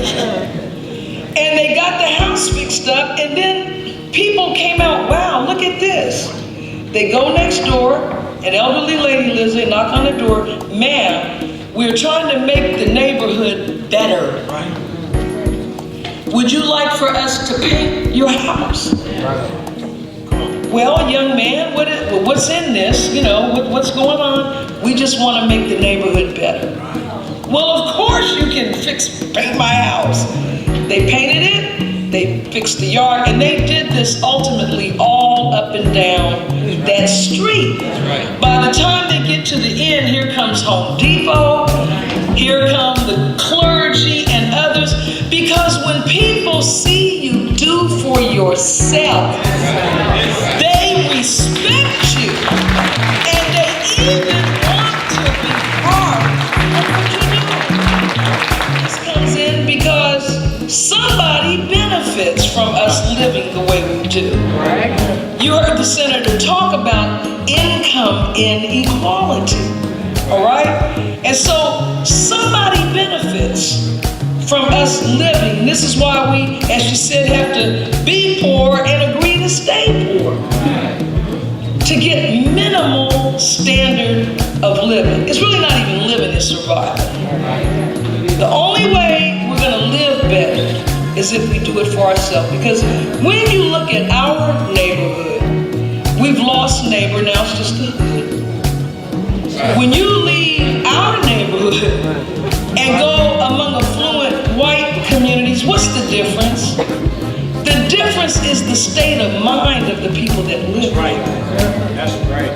And they got the house fixed up, and then people came out, wow, look at this. They go next door, an elderly lady lives there, knock on the door, ma'am, we're trying to make the neighborhood better. Would you like for us to paint your house? Well, young man, what's in this? You know, what's going on? We just want to make the neighborhood better. Well, of course you can paint my house. They painted it, they fixed the yard, and they did this ultimately all up and down that street. By the time they get to the end, here comes Home Depot, here come the clergy and others, because when people see you do for yourself, they respect you, and they even want to be part of what you're doing. This comes in because somebody benefits from us living the way we do. You heard the senator talk about income inequality, all right? And so somebody benefits from us living. This is why we, as you said, have to be poor and agree to stay poor, to get minimal standard of living. It's really not even living, it's survival. The only way we're going to live better is if we do it for ourselves. Because when you look at our neighborhood, we've lost neighbor, now it's just the hood. When you leave our neighborhood and go among affluent white communities, what's the difference? The difference is the state of mind of the people that live there. That's right.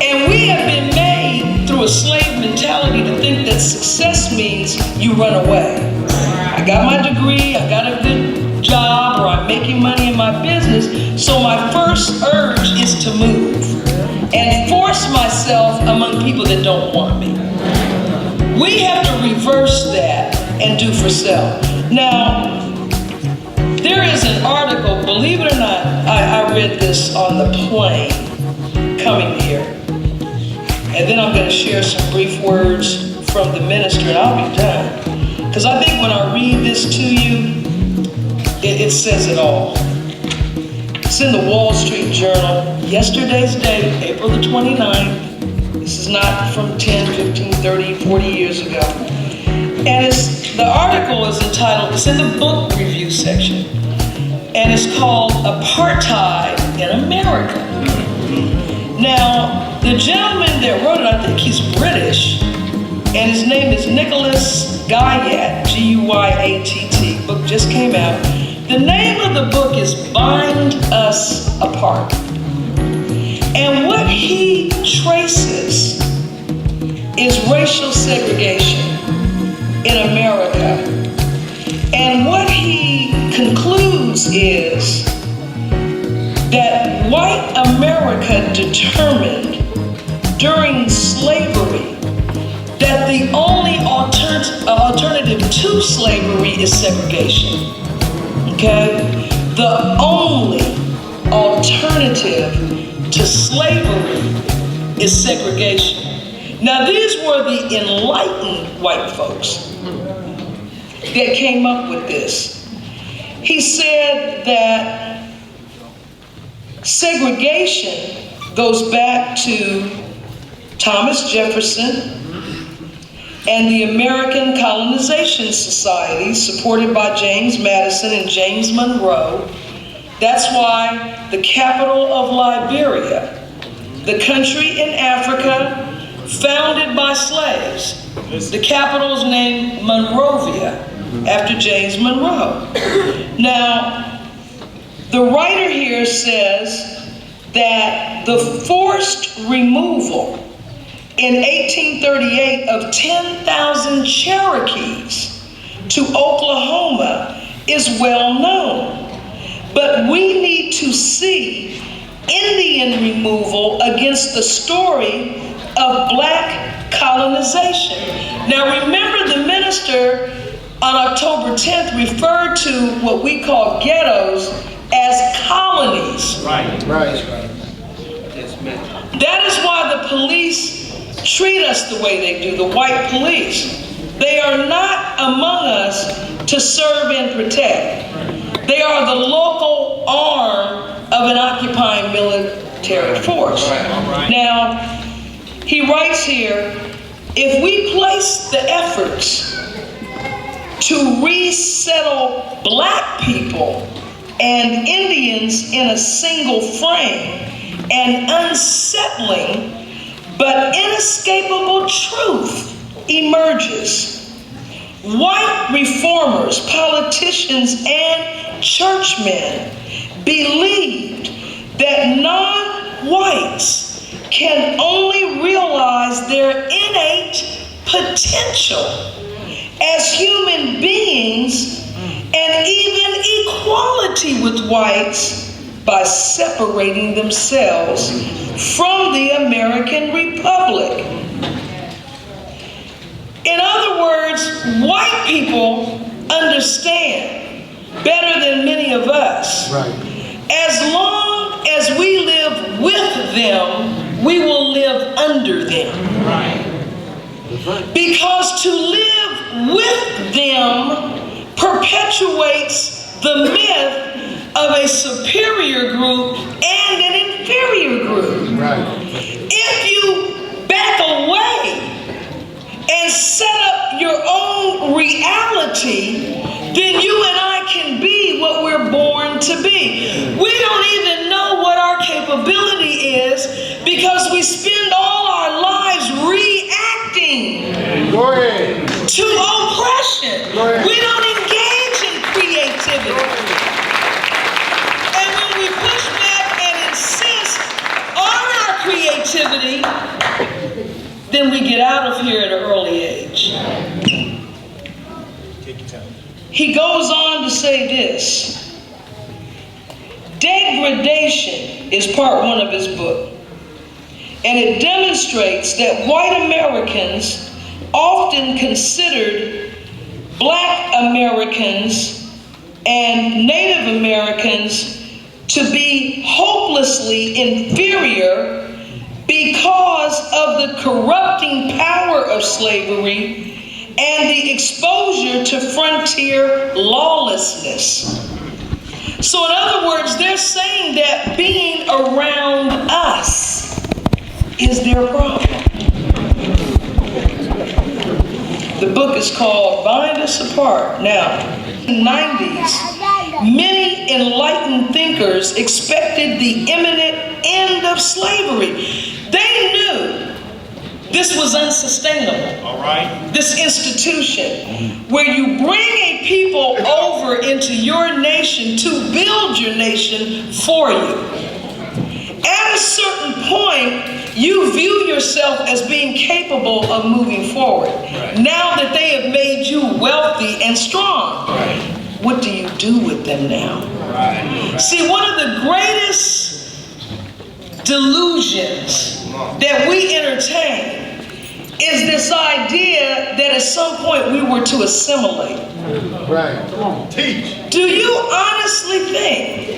And we have been made through a slave mentality to think that success means you run away. I got my degree, I got a good job, or I'm making money in my business, so my first urge is to move and force myself among people that don't want me. We have to reverse that and do for self. Now, there is an article, believe it or not, I read this on the plane coming here. And then I'm going to share some brief words from the minister, and I'll be done. Because I think when I read this to you, it says it all. It's in the Wall Street Journal, yesterday's date, April the 29th. This is not from 10, 15, 30, 40 years ago. And the article is entitled, it's in the book review section, and it's called Apartheid in America. Now, the gentleman that wrote it, I think he's British, and his name is Nicholas Guyat, G-U-Y-A-T-T. Book just came out. The name of the book is Bind Us Apart. And what he traces is racial segregation in America. And what he concludes is that white America determined during slavery that the only alternative to slavery is segregation. Okay? The only alternative to slavery is segregation. Now, these were the enlightened white folks that came up with this. He said that segregation goes back to Thomas Jefferson and the American Colonization Society, supported by James Madison and James Monroe. That's why the capital of Liberia, the country in Africa founded by slaves, the capital is named Monrovia after James Monroe. Now, the writer here says that the forced removal in 1838 of 10,000 Cherokees to Oklahoma is well known. But we need to see Indian removal against the story of black colonization. Now remember, the minister on October 10th referred to what we call ghettos as colonies. Right. That is why the police treat us the way they do, the white police. They are not among us to serve and protect. They are the local arm of an occupying military force. Now, he writes here, if we place the efforts to resettle black people and Indians in a single frame, an unsettling but inescapable truth emerges. White reformers, politicians, and churchmen believed that non-whites can only realize their innate potential as human beings and even equality with whites by separating themselves from the American Republic. In other words, white people understand better than many of us. Right. As long as we live with them, we will live under them. Right. Because to live with them perpetuates the myth of a superior group and an inferior group. Right. If you back away and set up your own reality, then you and I can be what we're born to be. We don't even know what our capability is because we spend all our lives reacting to oppression. We don't engage in creativity. And when we push back and insist on our creativity, then we get out of here at an early age. He goes on to say this. Degradation is part one of his book. And it demonstrates that white Americans often considered black Americans and Native Americans to be hopelessly inferior because of the corrupting power of slavery and the exposure to frontier lawlessness. So in other words, they're saying that being around us is their problem. The book is called Bind Us Apart. Now, in the 90s, many enlightened thinkers expected the imminent end of slavery. They knew this was unsustainable. All right. This institution, where you bring a people over into your nation to build your nation for you. At a certain point, you view yourself as being capable of moving forward. Right. Now that they have made you wealthy and strong, Right. what do you do with them now? Right. See, one of the greatest delusions that we entertain is this idea that at some point we were to assimilate. Right. Teach. Do you honestly think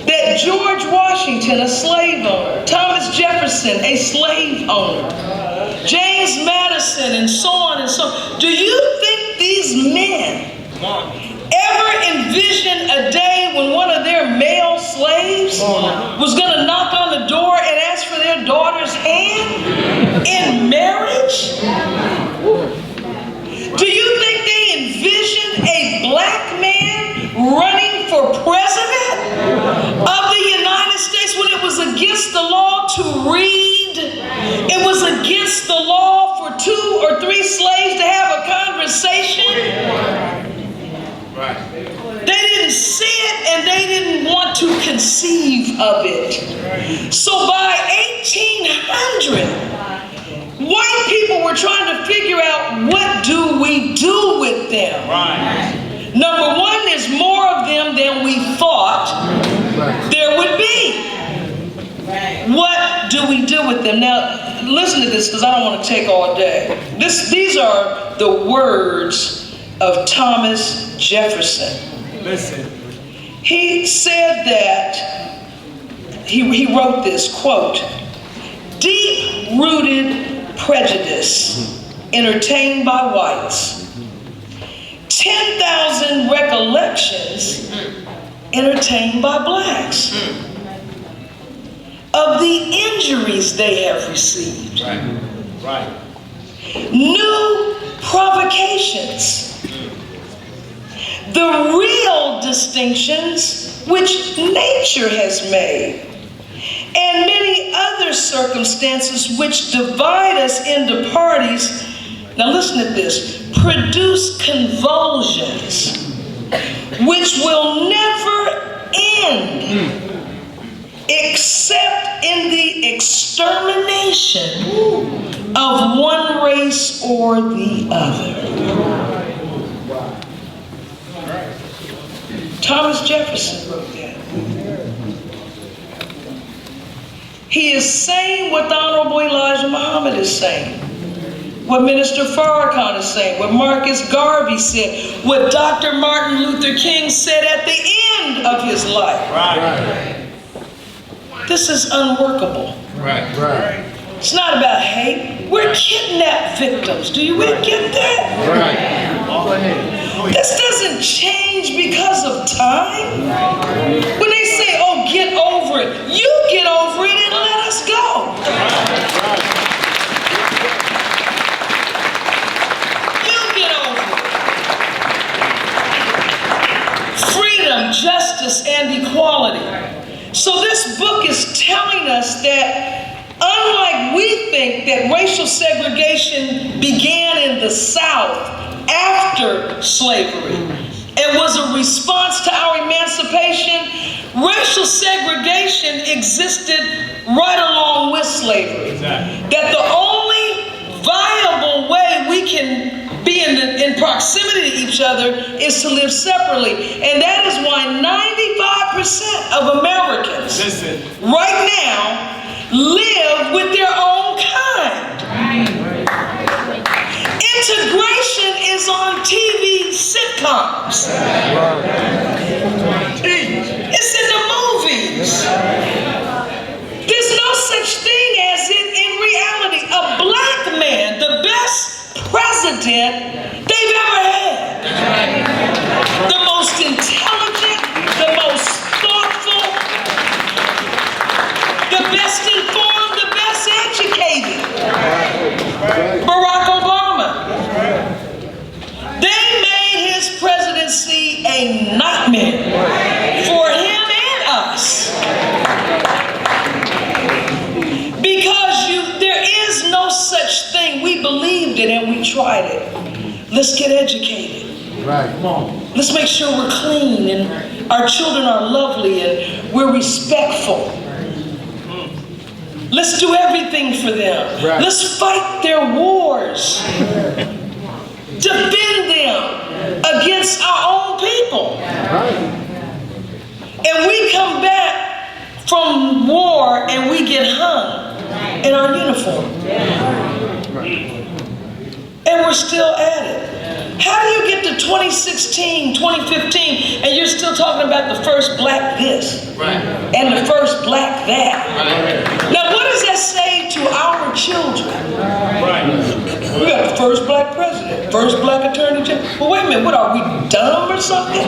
that George Washington, a slave owner, Thomas Jefferson, a slave owner, James Madison, and so on and so on, do you think these men ever envisioned a day when one of their male slaves was going to knock on the door and ask for their daughter's hand in marriage? Do you think they envisioned a black man running for president of the United States when it was against the law to read? It was against the law for 2 or 3 slaves to have a conversation? Right. They didn't see it and they didn't want to conceive of it. So by 1800, white people were trying to figure out, what do we do with them? Right. Number one, there's more of them than we thought there would be. What do we do with them? Now, listen to this because I don't want to take all day. These are the words of Thomas Jefferson. Listen. He said that, he wrote this, quote, "Deep-rooted prejudice entertained by whites 10,000 recollections entertained by blacks of the injuries they have received. Right. New provocations. The real distinctions which nature has made. And many other circumstances which divide us into parties. Now listen to this. Produce convulsions which will never end except in the extermination of one race or the other. Thomas Jefferson wrote that. He is saying what the Honorable Elijah Muhammad is saying, what Minister Farrakhan is saying, what Marcus Garvey said, what Dr. Martin Luther King said at the end of his life. Right. This is unworkable. Right. It's not about hate. We're kidnapped victims. Do you really get that? Right. This doesn't change because of time. When they say, oh, get over it, you get over it and let us go. You get over it. Freedom, justice, and equality. So this book is telling us that unlike we think that racial segregation began in the South after slavery and was a response to our emancipation, racial segregation existed right along with slavery. Exactly. That the only viable way we can be in proximity to each other is to live separately. And that is why 95% of Americans right now live with their own kind. Integration is on TV sitcoms. It's in the movies. There's no such thing as it in reality. A black man, the best president they've ever had. The most intelligent, the most thoughtful, the best informed, the best educated. Barack Obama. They made his presidency a nightmare for him and us. Because there is no such thing. We believed it and we tried it. Let's get educated. Right. Come on. Let's make sure we're clean and our children are lovely and we're respectful. Let's do everything for them. Right. Let's fight their wars. Defend them against our own people. Right. And we come back from war and we get hung in our uniform. And we're still at it. How do you get to 2016, 2015, and you're still talking about the first black this and the first black that? Now, what does that say to our children? We got the first black president, first black attorney general. Well, wait a minute, what are we, dumb or something?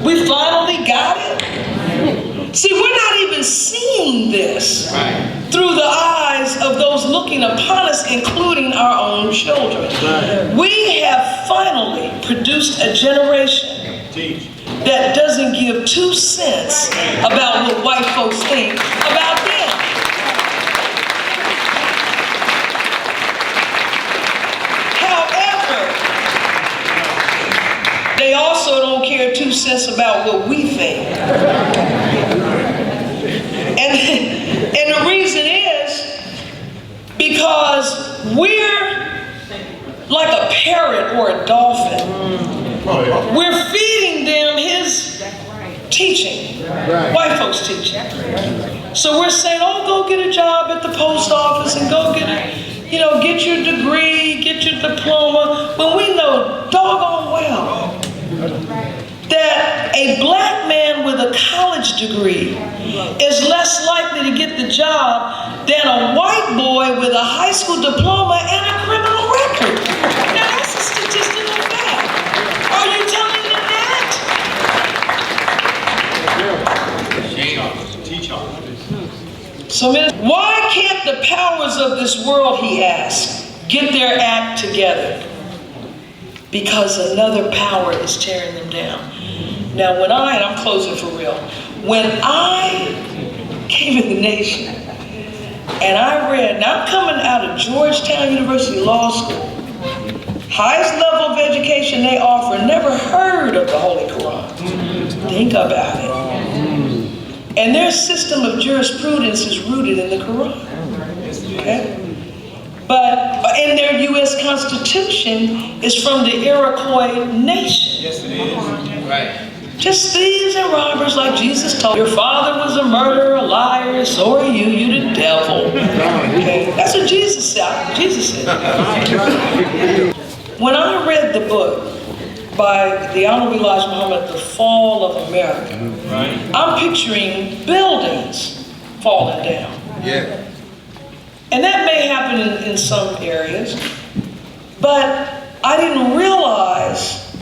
We finally got it? See, we're not even seeing this through the eyes of those looking upon us, including our own children. We have finally produced a generation that doesn't give 2 cents about what white folks think about them. However, they also don't care 2 cents about what we think. And the reason is because we're like a parrot or a dolphin. We're feeding them his teaching, white folks' teaching. So we're saying, oh, go get a job at the post office and go get get your degree, get your diploma. When we know doggone well that a black man with a college degree is less likely to get the job than a white boy with a high school diploma and a criminal record. Now that's a statistic. So, why can't the powers of this world, he asked, get their act together? Because another power is tearing them down. Now, and I'm closing for real, when I came in the nation and I read, now I'm coming out of Georgetown University Law School, highest level of education they offer, never heard of the Holy Quran. Think about it. And their system of jurisprudence is rooted in the Quran. Okay? But in their U.S. Constitution is from the Iroquois nation. Yes, it is. Right. Just thieves and robbers, like Jesus told. Your father was a murderer, a liar, so are you. You the devil. Okay? That's what Jesus said. When I read the book by the Honorable Elijah Muhammad, The Fall of America, I'm picturing buildings falling down. Yeah. And that may happen in some areas, but I didn't realize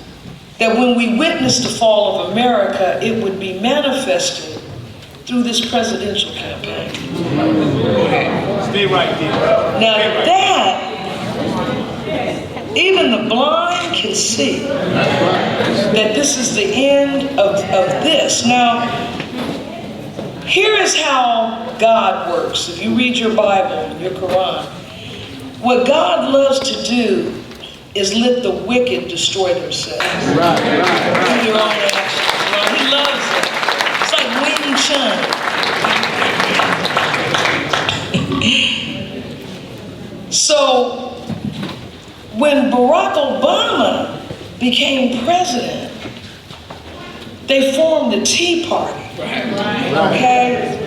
that when we witnessed the fall of America, it would be manifested through this presidential campaign. Stay right there. Now that, even the blind can see that this is the end of this. Now, here is how God works. If you read your Bible, your Quran, what God loves to do is let the wicked destroy themselves. Right. Through their own actions. Right? He loves it. It's like Wing Chun. So, when Barack Obama became president, they formed the Tea Party. Okay?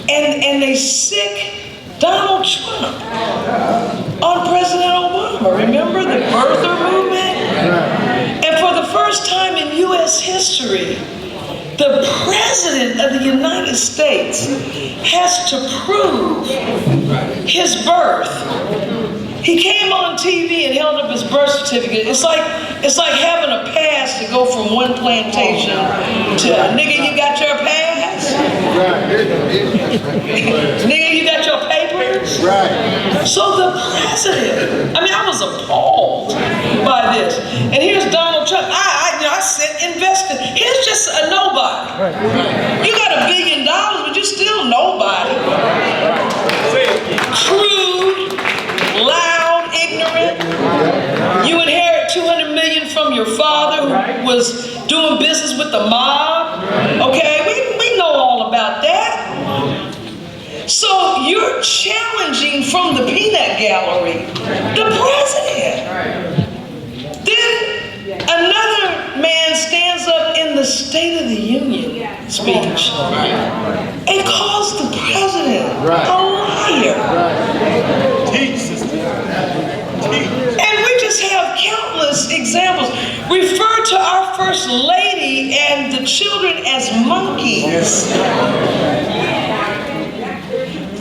And they sick Donald Trump on President Obama. Remember the birther movement? And for the first time in U.S. history, the President of the United States has to prove his birth. He came on TV and held up his birth certificate. It's like having a pass to go from one plantation to, nigga, you got your pass? Nigga, you got your papers? Right. So the president, I was appalled by this. And here's Donald Trump. I said invested. Here's just a nobody. You got $1 billion, but you're still nobody. Crude, loud, ignorant. You inherit $200 million from your father who was doing business with the mob. Okay, we know all about that. So you're challenging from the peanut gallery the president. Then another man stands up in the State of the Union speech and calls the president a liar. Teach, sister. And we just have countless examples. Refer to our First Lady and the children as monkeys.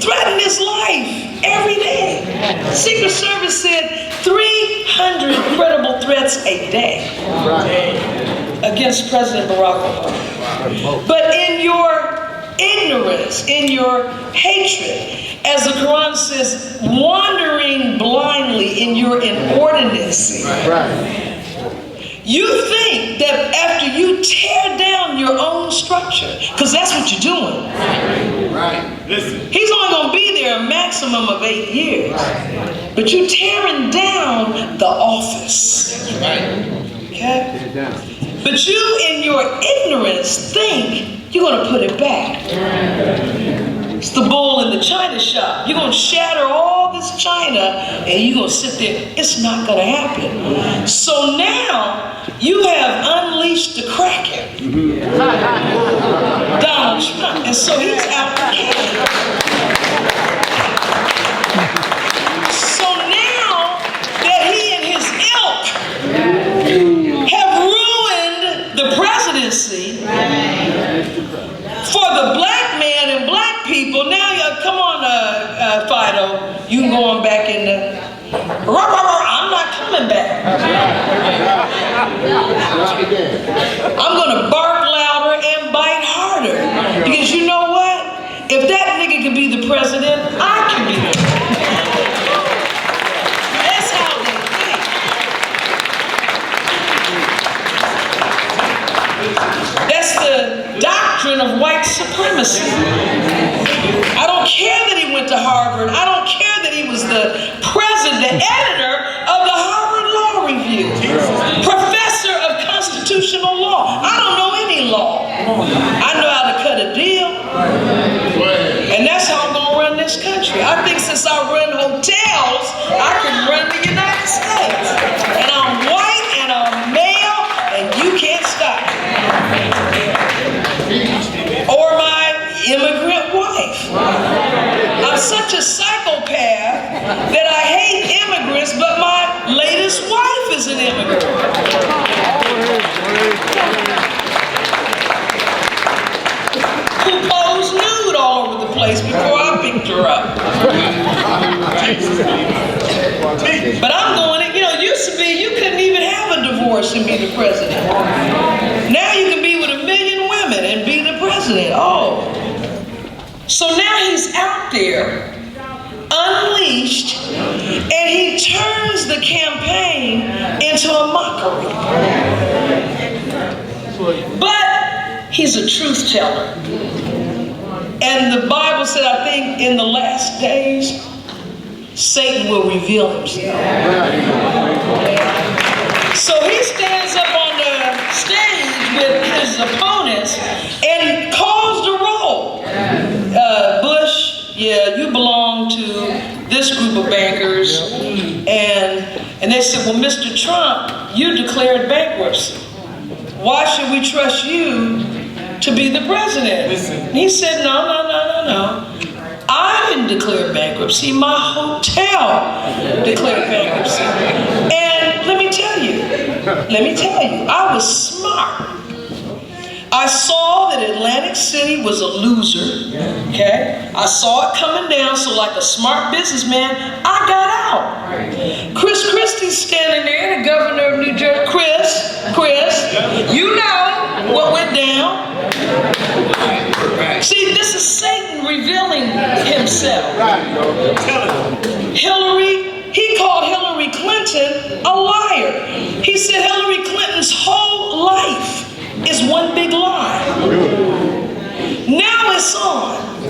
Threaten his life every day. Secret Service said 300 credible threats a day against President Barack Obama. But in your ignorance, in your hatred, as the Quran says, wandering blindly in your inordinacy, you think that after you tear down your own structure, because that's what you're doing. Listen. He's only going to be there a maximum of 8 years. But you're tearing down the office. Okay? But you, in your ignorance, think you're going to put it back. It's the bull in the china shop. You're going to shatter all this china and you're going to sit there. It's not going to happen. So now you have unleashed the Kraken, Donald Trump. And so he's out the can. So now that he and his ilk have ruined the presidency for the black man and black people, now come on, Fido, you can go on back in the. I'm not coming back. I'm going to bark louder and bite harder. Because you know what? If that nigga he could be the president, I can be the president. That's how they think. That's the doctrine of white supremacy. I don't care that he went to Harvard. I don't care that he was the president, the editor of the Harvard Law Review, professor of constitutional law. I don't know any law. I know how to cut a deal. And that's how I'm going to run this country. I think since I run hotels, I can run the United States. And I'm white and I'm male, and you can't stop me. Or my immigrant wife. I'm such a psychopath that I hate immigrants, but my latest wife is an immigrant. Who posed nude all over the place before I picked her up. But I'm going, it used to be you couldn't even have a divorce and be the president. Now you can be with 1 million women and be the president. Oh. So now he's out there, unleashed, and he turns the campaign into a mockery. But he's a truth teller. And the Bible said, I think, in the last days, Satan will reveal himself. So he stands up on the stage with his opponents and calls the roll. Bush, yeah, you belong to this group of bankers. And they said, well, Mr. Trump, you declared bankruptcy. Why should we trust you to be the president? And he said, no. I didn't declare bankruptcy. My hotel declared bankruptcy. And let me tell you, I was smart. I saw that Atlantic City was a loser, okay? I saw it coming down, so like a smart businessman, I got out. Chris Christie's standing there, the governor of New Jersey. Chris, you know what went down. See, this is Satan revealing himself. He called Hillary Clinton a liar. He said Hillary Clinton's whole life is one big lie. Now it's on.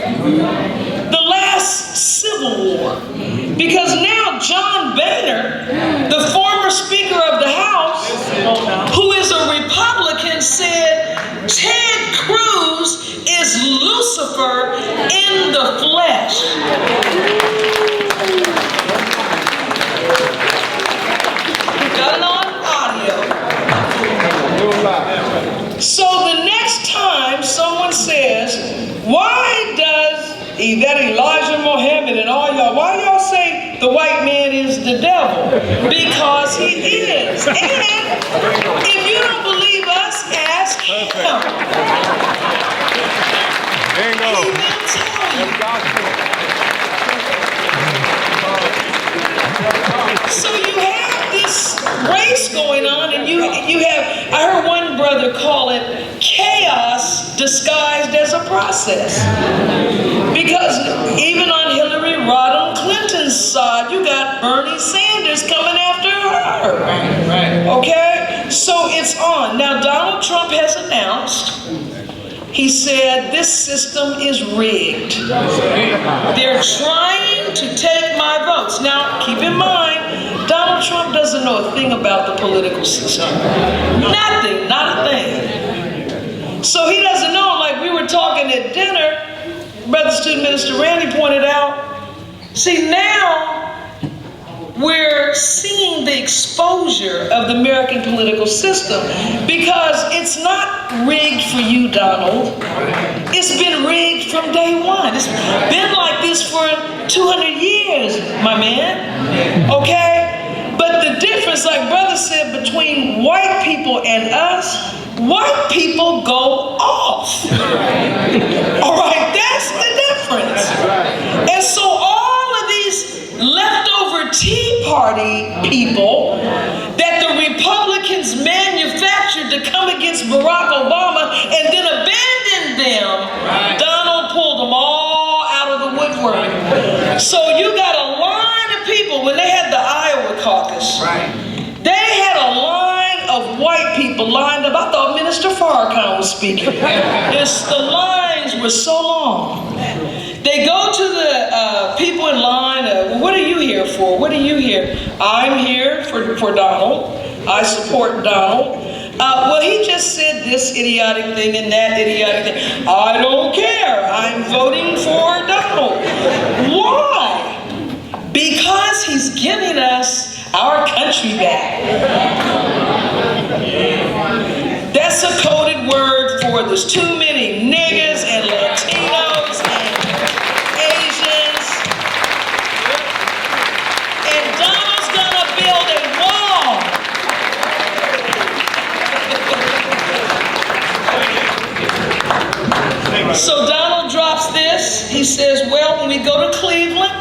The last Civil War. Because now John Boehner, the former Speaker of the House, who is a Republican, said Ted Cruz is Lucifer in the flesh. Got it on audio. So the next time someone says, why does that Elijah Muhammad and all y'all, why y'all say the white man is the devil? Because he is. And if you don't believe us, ask him. He will tell you. So you have this race going on, and you have, I heard one brother call it chaos disguised as a process. Because even on Hillary Rodham Clinton's side, you got Bernie Sanders coming after her. Right. Okay? So it's on. Now Donald Trump has announced, he said, this system is rigged. They're trying to take my votes. Now, keep in mind, Donald Trump doesn't know a thing about the political system. Nothing, not a thing. So he doesn't know, like we were talking at dinner, Brother Student Minister Randy pointed out, see now, we're seeing the exposure of the American political system because it's not rigged for you, Donald. It's been rigged from day one. It's been like this for 200 years, my man. Okay? But the difference, like Brother said, between white people and us, white people go off. All right? That's the difference. And so all of these leftover Tea Party people that the Republicans manufactured to come against Barack Obama and then abandoned them, Donald pulled them all out of the So you got a line of people, when they had the Iowa caucus, they had a line of white people lined up. I thought Minister Farrakhan was speaking. The lines were so long. They go to the people in line, well, what are you here for? What are you here? I'm here for Donald. I support Donald. Well, he just said this idiotic thing and that idiotic thing. I don't care. I'm voting for Donald. Why? Because he's giving us our country back. That's a coded word for there's too many niggas and Latinos and Asians. And Donald's gonna build a wall. So Donald drops this. He says, well, when we go to Cleveland,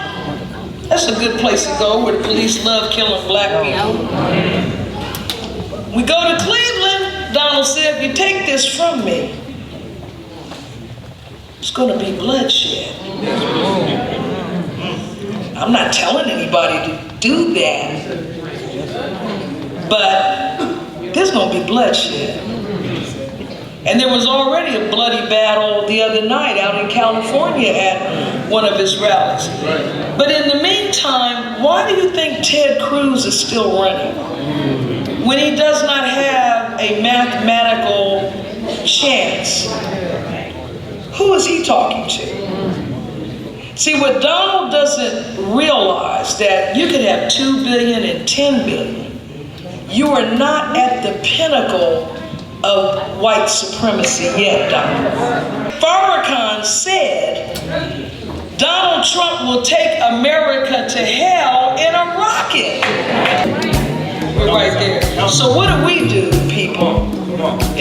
that's a good place to go where the police love killing black people. We go to Cleveland, Donald said, if you take this from me, it's going to be bloodshed. I'm not telling anybody to do that, but there's going to be bloodshed. And there was already a bloody battle the other night out in California at one of his rallies. But in the meantime, why do you think Ted Cruz is still running when he does not have a mathematical chance? Who is he talking to? See, what Donald doesn't realize that you could have 2 billion and 10 billion. You are not at the pinnacle of white supremacy yet, Donald. Farrakhan said Donald Trump will take America to hell in a rocket. We're right there. So what do we do, people,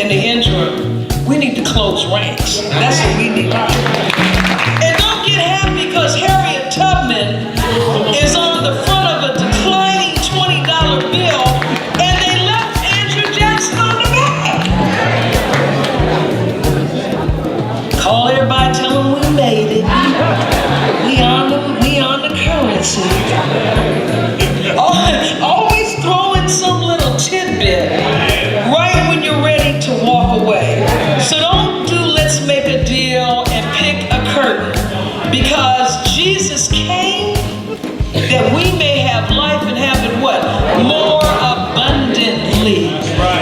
in the interim? We need to close ranks. That's what we need to do. And don't get happy because Harriet Tubman is on the front of a declining $20 bill and they left Andrew Jackson on the back. Call everybody, tell them we made it. We on the currency. Always throwing some little tidbit right when you're ready to walk away. So don't do let's make a deal and pick a curtain, because Jesus came that we may have life and have it what? More abundantly.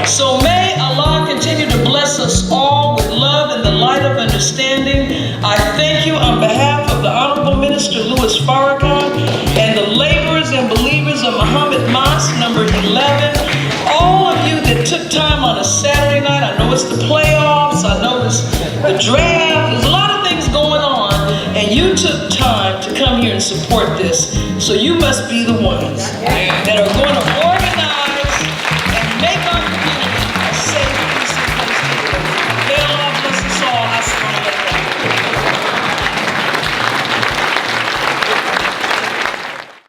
So may Allah continue to bless us all with love and the light of understanding. I thank you on behalf of the Honorable Minister Louis Farrakhan and the laborers and believers of Muhammad Mosque number 11. All of you that took time on a Saturday night, I know it's the playoffs, I know it's the draft, there's a lot of things going on, and you took time to come here and support this. So you must be the ones that are going to